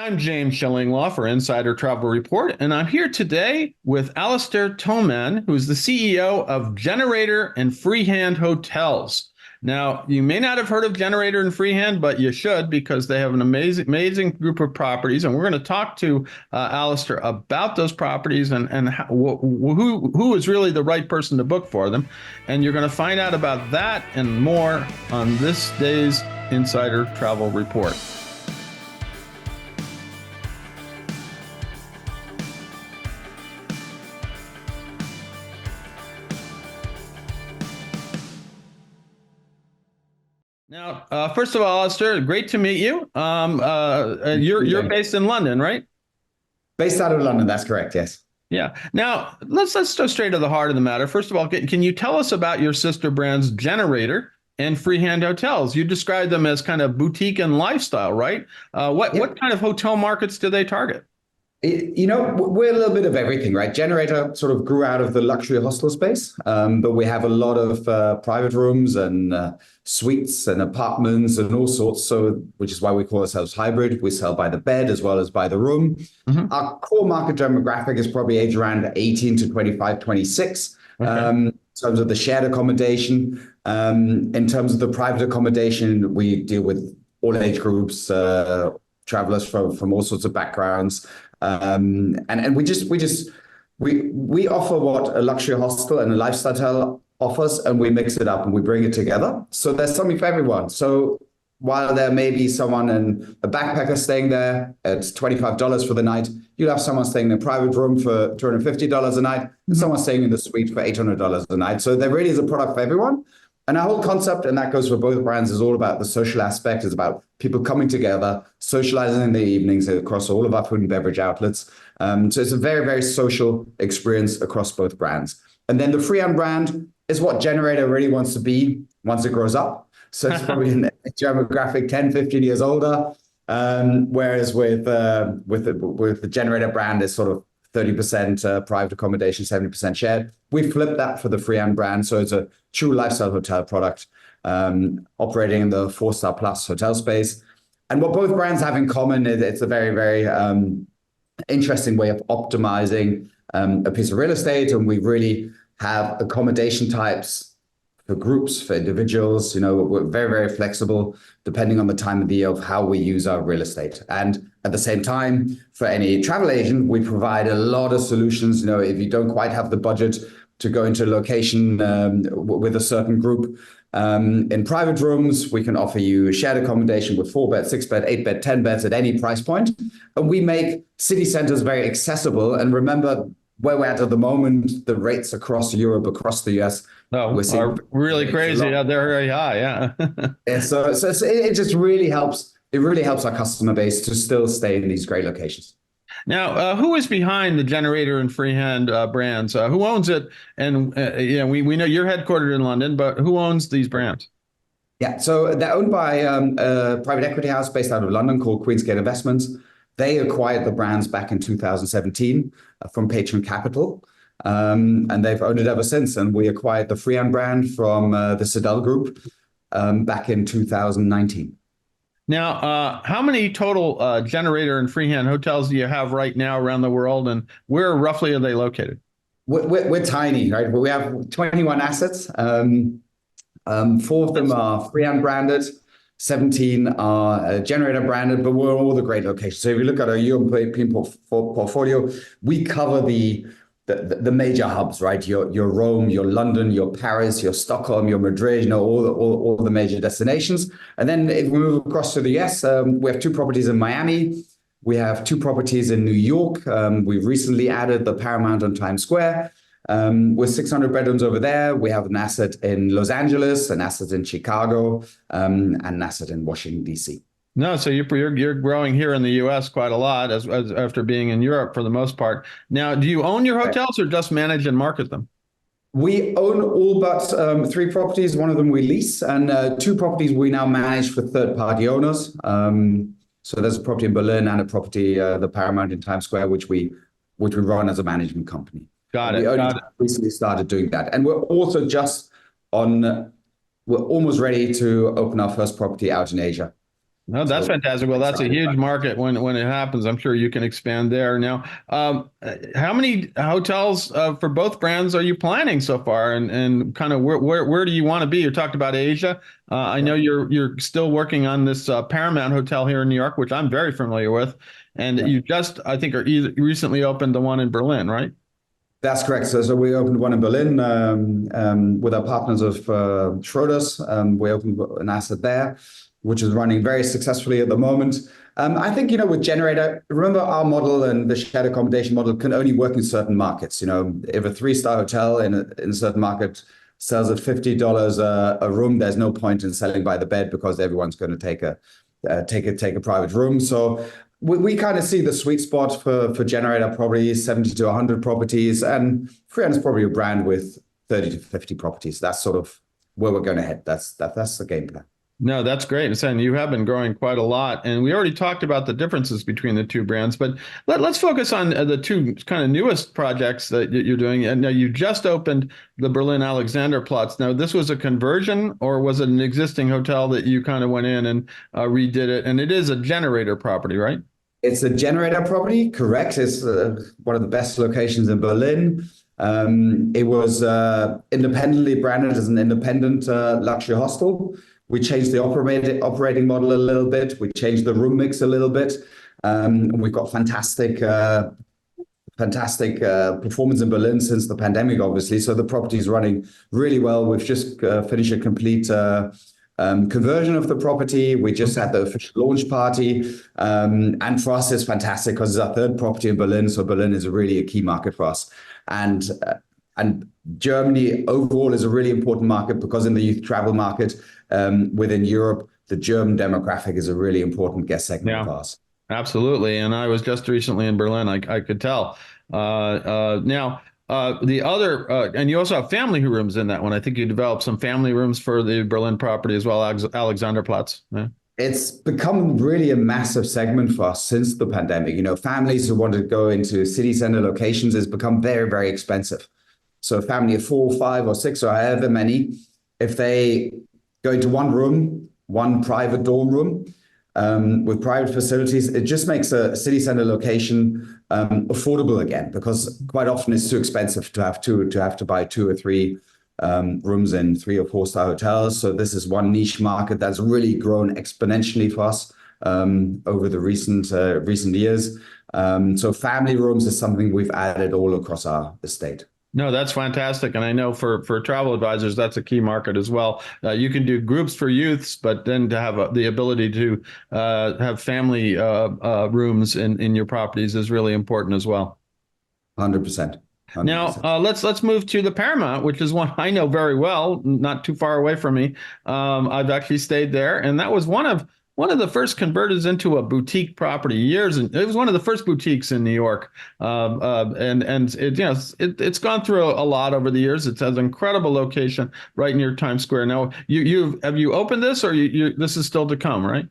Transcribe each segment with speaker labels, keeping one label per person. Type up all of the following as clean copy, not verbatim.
Speaker 1: I'm James Shillinglaw for Insider Travel Report, and I'm here today with Alistair Toman, who's the CEO of Generator and Freehand Hotels. Now, you may not have heard of Generator and Freehand, but you should because they have an amazing group of properties, and we're going to talk to Alistair about those properties and who is really the right person to book for them. And you're going to find out about that and more on this day's Insider Travel Report. Now, first of all, Alistair, great to meet you. You're based in London, right?
Speaker 2: Based out of London, that's correct, yes.
Speaker 1: Yeah. Now, let's go straight to the heart of the matter. First of all, can you tell us about your sister brands, Generator and Freehand Hotels? You described them as kind of boutique and lifestyle, right? What kind of hotel markets do they target?
Speaker 2: We're a little bit of everything, right? Generator sort of grew out of the luxury hostel space, but we have a lot of private rooms and suites and apartments and all sorts. So, which is why we call ourselves hybrid. We sell by the bed as well as by the room. Mm-hmm. Our core market demographic is probably age around 18 to 25, 26. Okay. In terms of the shared accommodation, in terms of the private accommodation, we deal with all age groups, travelers from all sorts of backgrounds. And we offer what a luxury hostel and a lifestyle hotel offers, and we mix it up and we bring it together. So there's something for everyone. So while there may be someone in a backpacker staying there at $25 for the night, you'll have someone staying in a private room for $250 a night, and someone staying in the suite for $800 a night. So there really is a product for everyone. And our whole concept, and that goes for both brands, is all about the social aspect. It's about people coming together, socializing in the evenings across all of our food and beverage outlets. So it's a very, very social experience across both brands. And then the Freehand brand is what Generator really wants to be once it grows up. So it's probably in the demographic 10, 15 years older. Whereas with the Generator brand, it's sort of 30% private accommodation, 70% shared. We flipped that for the Freehand brand. So it's a true lifestyle hotel product operating in the 4-star plus hotel space. And what both brands have in common is it's a very, very interesting way of optimizing a piece of real estate. And we really have accommodation types for groups, for individuals. We're very, very flexible depending on the time of the year of how we use our real estate. And at the same time, for any travel agent, we provide a lot of solutions. If you don't quite have the budget to go into a location with a certain group, in private rooms, we can offer you shared accommodation with 4-bed, 6-bed, 8-bed, 10 beds at any price point. And we make city centers very accessible. And remember, where we're at the moment, the rates across Europe, across the US,
Speaker 1: are really crazy. Yeah, they're very high. Yeah.
Speaker 2: Yeah. So it just really helps. It really helps our customer base to still stay in these great locations.
Speaker 1: Now, who is behind the Generator and Freehand brands? Who owns it? And we know you're headquartered in London, but who owns these brands?
Speaker 2: Yeah, so they're owned by a private equity house based out of London called Queensgate Investments. They acquired the brands back in 2017 from Patron Capital, and they've owned it ever since. And we acquired the Freehand brand from the Citadel Group back in 2019.
Speaker 1: Now, how many total Generator and Freehand hotels do you have right now around the world, and where roughly are they located?
Speaker 2: We're tiny, right? We have 21 assets. 4 of them are Freehand branded. 17 are Generator branded, but we're all the great locations. So if you look at our European portfolio, we cover the major hubs, right? Your Rome, your London, your Paris, your Stockholm, your Madrid, all the major destinations. And then if we move across to the US, we have 2 properties in Miami. We have 2 properties in New York. We've recently added the Paramount on Times Square. With 600 bedrooms over there. We have an asset in Los Angeles, an asset in Chicago, and an asset in Washington, D.C.
Speaker 1: No, so you're growing here in the U.S. quite a lot as after being in Europe for the most part. Now, do you own your hotels or just manage and market them?
Speaker 2: We own all but 3 properties. One of them we lease, and 2 properties we now manage for third-party owners. So there's a property in Berlin and a property, the Paramount in Times Square, which we run as a management company.
Speaker 1: Got it.
Speaker 2: We only recently started doing that. And we're also we're almost ready to open our first property out in Asia.
Speaker 1: No, that's
Speaker 2: So
Speaker 1: fantastic. Well, that's a
Speaker 2: excited
Speaker 1: huge
Speaker 2: about it.
Speaker 1: market when it happens. I'm sure you can expand there. Now, how many hotels for both brands are you planning so far, and kind of where do you want to be? You talked about Asia. I know you're still working on this Paramount Hotel here in New York, which I'm very familiar with, and
Speaker 2: Yeah.
Speaker 1: you just I think recently opened the one in Berlin, right?
Speaker 2: That's correct. So we opened one in Berlin with our partners of Schroders. We opened an asset there, which is running very successfully at the moment. I think, with Generator, remember our model and the shared accommodation model can only work in certain markets. If a three-star hotel in a certain market sells at $50 a room, there's no point in selling by the bed because everyone's going to take a private room. So we kind of see the sweet spot for Generator probably 70 to 100 properties, and Freehand is probably a brand with 30 to 50 properties. That's sort of where we're going to head. That's the game plan.
Speaker 1: No, that's great. And you have been growing quite a lot. And we already talked about the differences between the two brands, but let's focus on the two kind of newest projects that you're doing. And now you just opened the Berlin Alexanderplatz. Now, this was a conversion, or was it an existing hotel that you kind of went in and redid it? And it is a Generator property, right?
Speaker 2: It's a Generator property, correct. It's one of the best locations in Berlin. It was independently branded as an independent luxury hostel. We changed the operating model a little bit. We changed the room mix a little bit. We've got fantastic performance in Berlin since the pandemic, obviously. So the property is running really well. We've just finished a complete conversion of the property. We just had the official launch party. And for us, it's fantastic because it's our third property in Berlin. So Berlin is really a key market for us. And Germany overall is a really important market because in the youth travel market within Europe, the German demographic is a really important guest segment for us.
Speaker 1: Absolutely. And I was just recently in Berlin. I could tell. Now, the other, and you also have family rooms in that one. I think you developed some family rooms for the Berlin property as well, Alexanderplatz. Yeah.
Speaker 2: It's become really a massive segment for us since the pandemic. Families who want to go into city center locations has become very, very expensive. So a family of 4, 5, or 6, or however many, if they go into one room, one private dorm room with private facilities, it just makes a city center location affordable again, because quite often it's too expensive to have to buy 2 or 3 rooms in 3 or 4-star hotels. So this is one niche market that's really grown exponentially for us over the recent years. So family rooms is something we've added all across our estate.
Speaker 1: No, that's fantastic. And I know for travel advisors, that's a key market as well. You can do groups for youths, but then to have the ability to have family rooms in your properties is really important as well.
Speaker 2: 100%. 100%.
Speaker 1: Now, let's move to the Paramount, which is one I know very well, not too far away from me. I've actually stayed there, and that was one of the first converted into a boutique property years, and it was one of the first boutiques in New York. And it's gone through a lot over the years. It has an incredible location right near Times Square. Now, have you opened this, or this is still to come, right?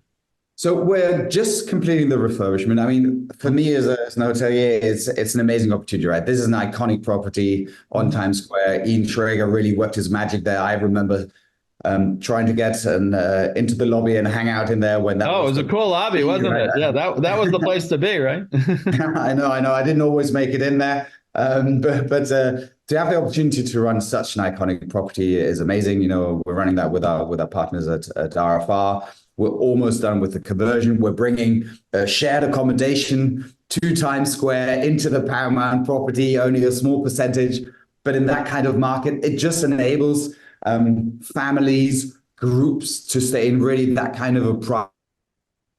Speaker 2: So we're just completing the refurbishment. I mean, for me as an hotelier, it's an amazing opportunity, right? This is an iconic property on Times Square. Ian Schrager really worked his magic there. I remember trying to get into the lobby and hang out in there when that.
Speaker 1: Oh, it was a cool lobby, wasn't it? Yeah, that was the place to be, right?
Speaker 2: I know. I didn't always make it in there, but to have the opportunity to run such an iconic property is amazing. We're running that with our partners at RFR. We're almost done with the conversion. We're bringing shared accommodation to Times Square into the Paramount property, only a small percentage. But in that kind of market, it just enables families, groups to stay in really that kind of a price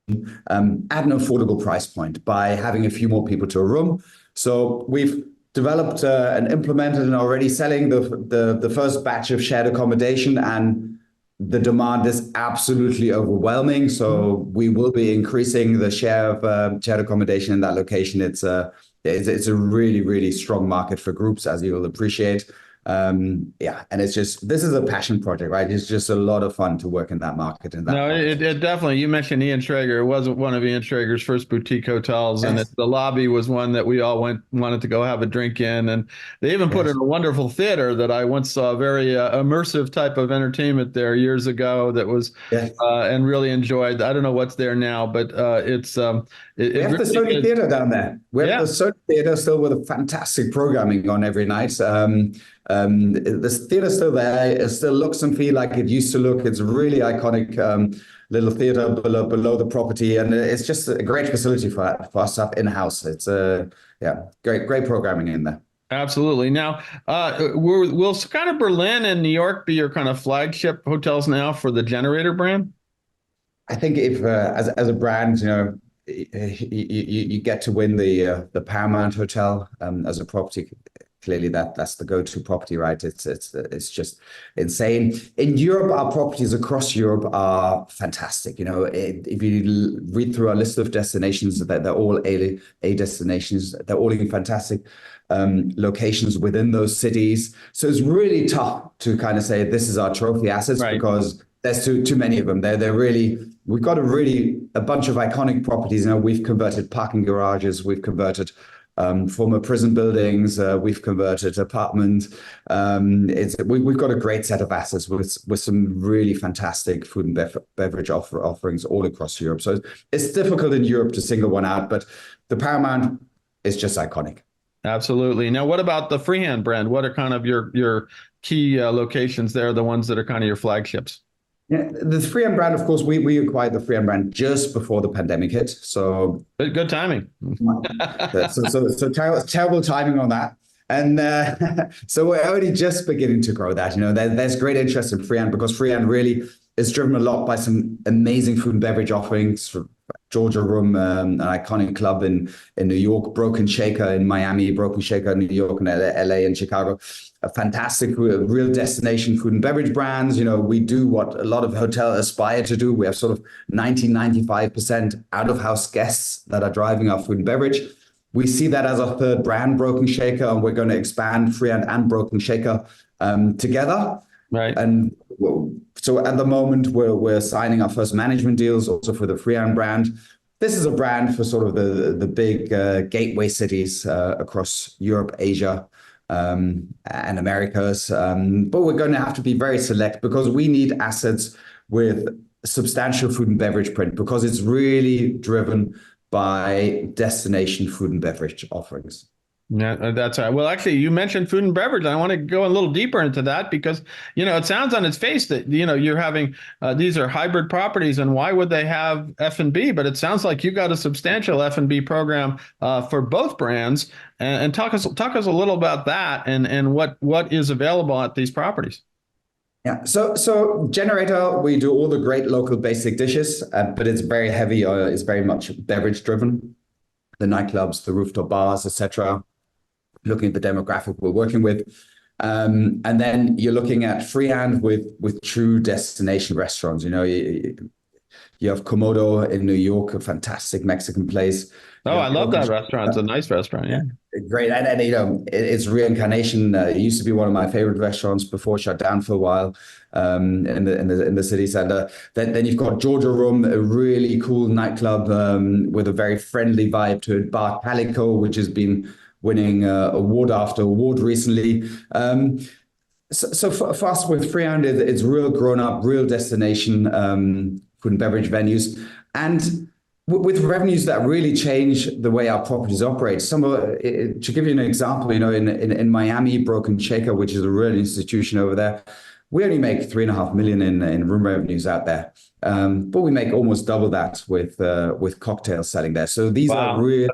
Speaker 2: at an affordable price point by having a few more people to a room. So we've developed and implemented and already selling the first batch of shared accommodation, and the demand is absolutely overwhelming. So we will be increasing the share of shared accommodation in that location. It's a really, really strong market for groups, as you will appreciate. Yeah, and it's just, this is a passion project, right? It's just a lot of fun to work in that market and that
Speaker 1: No,
Speaker 2: market.
Speaker 1: it definitely. You mentioned Ian Traeger. It wasn't one of Ian Traeger's first boutique hotels, and
Speaker 2: Yes,
Speaker 1: the lobby was one that we all wanted to go have a drink in, and they even put in
Speaker 2: yes,
Speaker 1: a wonderful theater that I once saw, a very immersive type of entertainment there years ago. That was
Speaker 2: yes.
Speaker 1: and really enjoyed. I don't know what's there now, but
Speaker 2: We
Speaker 1: it
Speaker 2: have the
Speaker 1: really
Speaker 2: Sony
Speaker 1: is.
Speaker 2: Theater down there. We have the
Speaker 1: Yeah.
Speaker 2: Sony Theater still with a fantastic programming on every night. This theater's still there. It still looks and feel like it used to look. It's a really iconic little theater below the property, and it's just a great facility for us up in house. It's yeah, great programming in there.
Speaker 1: Absolutely. Now, will kind of Berlin and New York be your kind of flagship hotels now for the Generator brand?
Speaker 2: I think if as a brand, you get to win the Paramount Hotel as a property. Clearly, that's the go-to property, right? It's just insane. In Europe, our properties across Europe are fantastic. If you read through our list of destinations, they're all A destinations. They're all in fantastic locations within those cities. So it's really tough to kind of say this is our trophy assets
Speaker 1: Right.
Speaker 2: because there's too many of them. They're really, we've got a bunch of iconic properties. We've converted parking garages, we've converted former prison buildings, we've converted apartments. We've got a great set of assets with some really fantastic food and beverage offerings all across Europe. So it's difficult in Europe to single one out, but the Paramount is just iconic.
Speaker 1: Absolutely. Now, what about the Freehand brand? What are kind of your key locations there, the ones that are kind of your flagships?
Speaker 2: Yeah, the Freehand brand, of course, we acquired the Freehand brand just before the pandemic hit. So
Speaker 1: Good timing.
Speaker 2: terrible timing on that. And so we're only just beginning to grow that. There's great interest in Freehand because Freehand really is driven a lot by some amazing food and beverage offerings. For Georgia Room, an iconic club in New York, Broken Shaker in Miami, Broken Shaker in New York and LA and Chicago. A fantastic, real destination food and beverage brands. We do what a lot of hotels aspire to do. We have sort of 95% out of house guests that are driving our food and beverage. We see that as our third brand, Broken Shaker, and we're going to expand Freehand and Broken Shaker together.
Speaker 1: Right.
Speaker 2: And so at the moment, we're signing our first management deals also for the Freehand brand. This is a brand for sort of the big gateway cities across Europe, Asia, and Americas. But we're going to have to be very select because we need assets with substantial food and beverage print because it's really driven by destination food and beverage offerings.
Speaker 1: Yeah, that's right. Well, actually, you mentioned food and beverage. I want to go a little deeper into that because, it sounds on its face that, you're having these are hybrid properties and why would they have F&B? But it sounds like you got a substantial F&B program for both brands. And talk us a little about that and what is available at these properties.
Speaker 2: Yeah, so Generator, we do all the great local basic dishes, but it's very heavy. It's very much beverage driven. The nightclubs, the rooftop bars, etc. Looking at the demographic we're working with. And then you're looking at Freehand with true destination restaurants. You have Komodo in New York, a fantastic Mexican place.
Speaker 1: Oh, I love that restaurant. It's a nice restaurant. Yeah.
Speaker 2: Great. And its reincarnation. It used to be one of my favorite restaurants before it shut down for a while in the city center. Then you've got Georgia Room, a really cool nightclub with a very friendly vibe to it. Bar Calico, which has been winning award after award recently. So for us with Freehand, it's real grown up, real destination food and beverage venues. And with revenues that really change the way our properties operate. To give you an example, in Miami, Broken Shaker, which is a real institution over there, we only make $3.5 million in room revenues out there, but we make almost double that with cocktails selling there. So these are real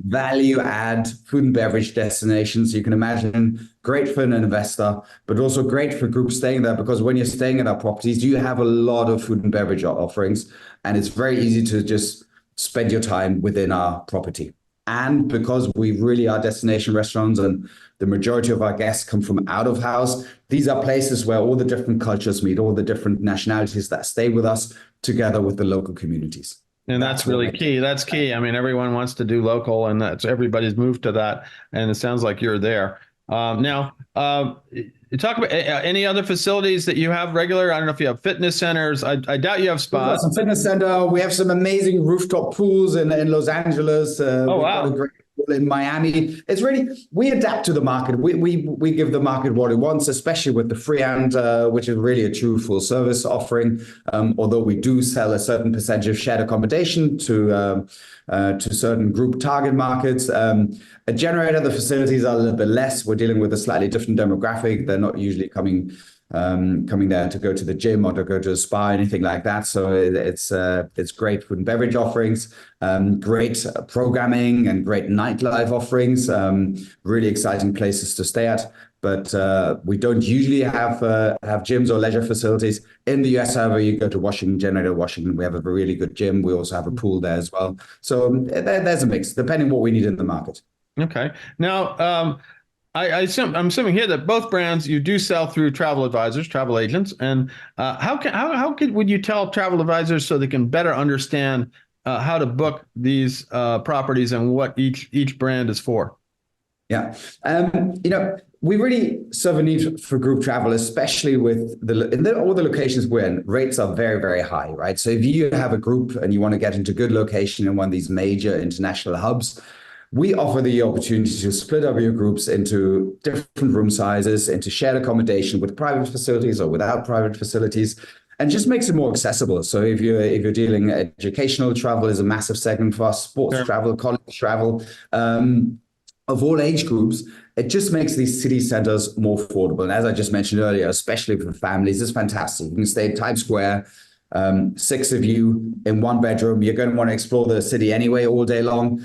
Speaker 2: value add food and beverage destinations. You can imagine great for an investor, but also great for groups staying there because when you're staying at our properties, you have a lot of food and beverage offerings, and it's very easy to just spend your time within our property. And because we really are destination restaurants and the majority of our guests come from out of house, these are places where all the different cultures meet, all the different nationalities that stay with us together with the local communities.
Speaker 1: And that's really key. That's key. I mean, everyone wants to do local and everybody's moved to that. And it sounds like you're there. Now, talk about any other facilities that you have regular. I don't know if you have fitness centers. I doubt you have
Speaker 2: We've got
Speaker 1: spas.
Speaker 2: some fitness center. We have some amazing rooftop pools in Los Angeles.
Speaker 1: Oh,
Speaker 2: We've got a
Speaker 1: wow.
Speaker 2: great pool in Miami. It's really, we adapt to the market. We give the market what it wants, especially with the freehand, which is really a true full service offering. Although we do sell a certain percentage of shared accommodation to certain group target markets. A generator, the facilities are a little bit less. We're dealing with a slightly different demographic. They're not usually coming there to go to the gym or to go to a spa, anything like that. So it's great food and beverage offerings, great programming and great nightlife offerings, really exciting places to stay at. But we don't usually have gyms or leisure facilities. In the US, however, you go to Washington, Generator, Washington, we have a really good gym. We also have a pool there as well. So there's a mix, depending what we need in the market.
Speaker 1: Okay. Now, I'm assuming here that both brands you do sell through travel advisors, travel agents, and would you tell travel advisors so they can better understand how to book these properties and what each brand is for?
Speaker 2: Yeah, we really serve a need for group travel, especially with all the locations we're in. Rates are very, very high, right? So if you have a group and you want to get into good location in one of these major international hubs, we offer the opportunity to split up your groups into different room sizes, into shared accommodation with private facilities or without private facilities, and just makes it more accessible. So if you're dealing educational travel is a massive segment for us, sports travel, college travel, of all age groups, it just makes these city centers more affordable. And as I just mentioned earlier, especially for families, it's fantastic. You can stay in Times Square, 6 of you in one bedroom. You're going to want to explore the city anyway all day long.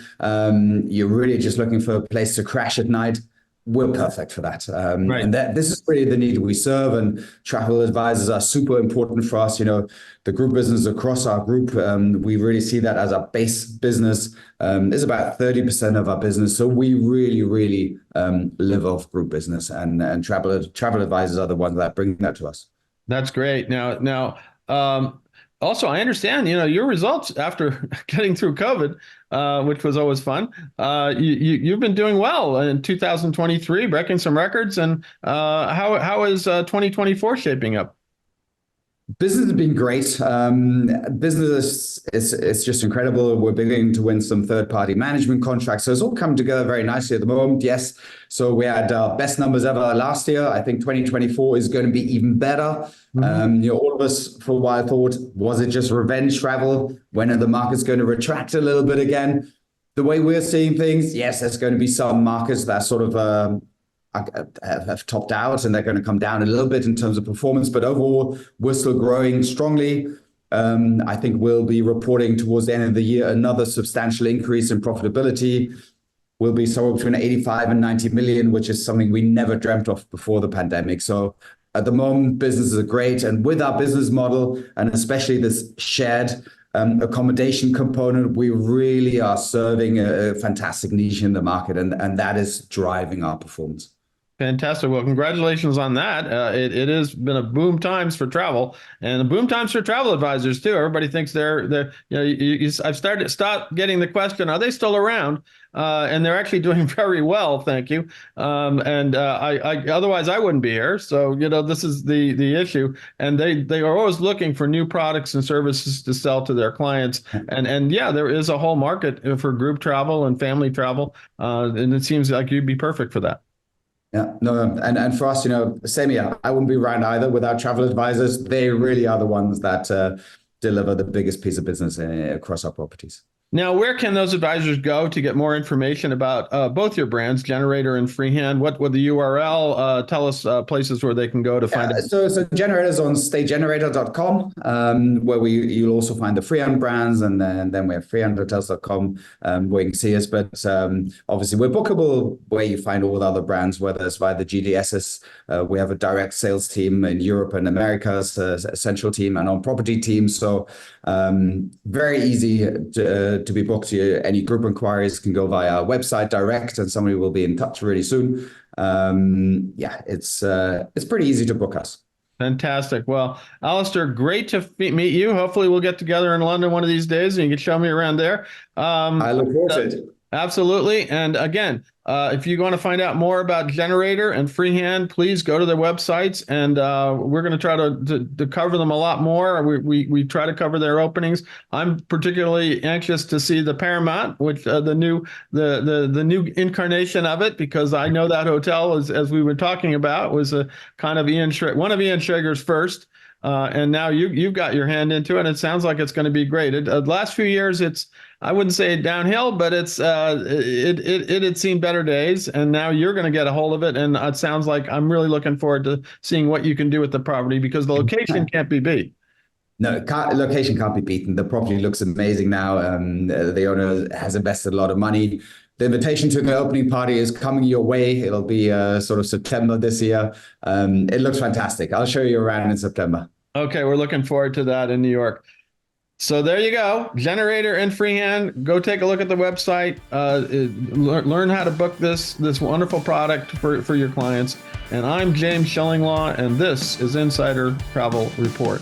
Speaker 2: You're really just looking for a place to crash at night. We're perfect for that.
Speaker 1: Right.
Speaker 2: And this is really the need we serve. And travel advisors are super important for us. The group business across our group, we really see that as our base business. Is about 30% of our business. So we really, really live off group business. And travel advisors are the ones that bring that to us.
Speaker 1: That's great. Now, also, I understand, your results after getting through COVID, which was always fun. You've been doing well in 2023, breaking some records. And how is 2024 shaping up?
Speaker 2: Business has been great. Business is just incredible. We're beginning to win some third-party management contracts. So it's all come together very nicely at the moment. Yes. So we had our best numbers ever last year. I think 2024 is going to be even better. All of us for a while thought, was it just revenge travel? When are the markets going to retract a little bit again? The way we're seeing things, yes, there's going to be some markets that sort of have topped out and they're going to come down a little bit in terms of performance. But overall, we're still growing strongly. I think we'll be reporting towards the end of the year another substantial increase in profitability. We'll be somewhere between 85 and 90 million, which is something we never dreamt of before the pandemic. So at the moment, businesses are great. And with our business model, and especially this shared accommodation component, we really are serving a fantastic niche in the market. And that is driving our performance.
Speaker 1: Fantastic. Well, congratulations on that. It has been a boom times for travel and boom times for travel advisors too. Everybody thinks I've stopped getting the question, are they still around? And they're actually doing very well. Thank you. Otherwise I wouldn't be here. So, this is the issue, and they are always looking for new products and services to sell to their clients. And yeah, there is a whole market for group travel and family travel. And it seems like you'd be perfect for that.
Speaker 2: Yeah, no, and for us, same here. I wouldn't be around either without travel advisors. They really are the ones that deliver the biggest piece of business across our properties.
Speaker 1: Now, where can those advisors go to get more information about both your brands, Generator and Freehand? What would the URL tell us places where they can go to find it?
Speaker 2: So Generator's on staygenerator.com, where you'll also find the Freehand brands, and then we have freehandhotels.com where you can see us. But obviously, we're bookable where you find all the other brands, whether it's via the GDSs. We have a direct sales team in Europe and Americas, a central team, and on property teams. So very easy to be booked. Any group inquiries can go via our website direct, and somebody will be in touch really soon. It's pretty easy to book us.
Speaker 1: Fantastic. Well, Alistair, great to meet you. Hopefully we'll get together in London one of these days and you can show me around there.
Speaker 2: I look forward to it.
Speaker 1: Absolutely. And again, if you want to find out more about Generator and Freehand, please go to their websites, and we're going to try to cover them a lot more. We try to cover their openings. I'm particularly anxious to see the Paramount, which the new incarnation of it, because I know that hotel, as we were talking about, was a kind of one of Ian Schrager's first. And now you've got your hand into it, and it sounds like it's going to be great. The last few years, I wouldn't say downhill, but it had seen better days, and now you're going to get a hold of it. And it sounds like I'm really looking forward to seeing what you can do with the property, because the location can't be beat.
Speaker 2: No, location can't be beaten. The property looks amazing now. The owner has invested a lot of money. The invitation to the opening party is coming your way. It'll be sort of September this year. It looks fantastic. I'll show you around in September.
Speaker 1: Okay, we're looking forward to that in New York. So there you go. Generator and Freehand. Go take a look at the website. Learn how to book this wonderful product for your clients. And I'm James Shillinglaw, and this is Insider Travel Report.